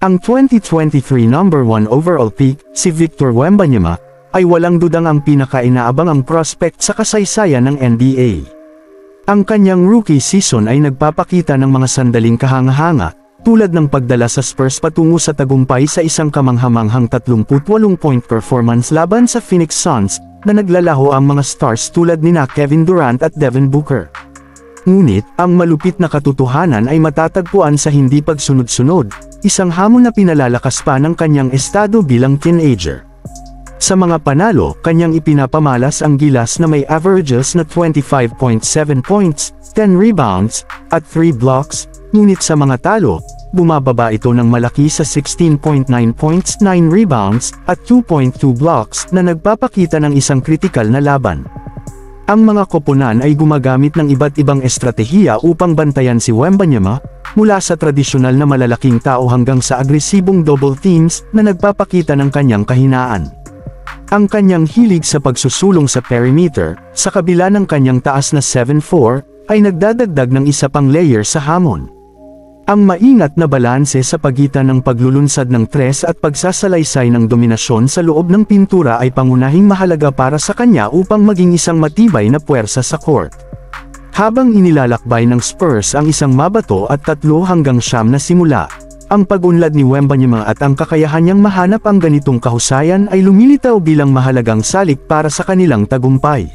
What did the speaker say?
Ang 2023 number 1 overall pick, si Victor Wembanyama, ay walang dudang ang pinaka-inaabangang prospect sa kasaysayan ng NBA. Ang kanyang rookie season ay nagpapakita ng mga sandaling kahanga-hanga, tulad ng pagdala sa Spurs patungo sa tagumpay sa isang kamanghamanghang 38-point performance laban sa Phoenix Suns, na naglalaho ang mga stars tulad nina Kevin Durant at Devin Booker. Ngunit, ang malupit na katotohanan ay matatagpuan sa hindi pagsunod-sunod, isang hamon na pinalalakas pa ng kanyang estado bilang teenager. Sa mga panalo, kanyang ipinapamalas ang gilas na may averages na 25.7 points, 10 rebounds, at 3 blocks, ngunit sa mga talo, bumababa ito ng malaki sa 16.9 points, 9 rebounds, at 2.2 blocks na nagpapakita ng isang kritikal na laban. Ang mga koponan ay gumagamit ng iba't ibang estratehiya upang bantayan si Wembanyama, mula sa tradisyonal na malalaking tao hanggang sa agresibong double teams na nagpapakita ng kanyang kahinaan. Ang kanyang hilig sa pagsusulong sa perimeter, sa kabila ng kanyang taas na 7'4", ay nagdadagdag ng isa pang layer sa hamon. Ang maingat na balanse sa pagitan ng paglulunsad ng tres at pagsasalaysay ng dominasyon sa loob ng pintura ay pangunahing mahalaga para sa kanya upang maging isang matibay na puwersa sa court. Habang inilalakbay ng Spurs ang isang mabato at 3-9 na simula, ang pag-unlad ni Wembanyama at ang kakayahan niyang mahanap ang ganitong kahusayan ay lumilitaw bilang mahalagang salik para sa kanilang tagumpay.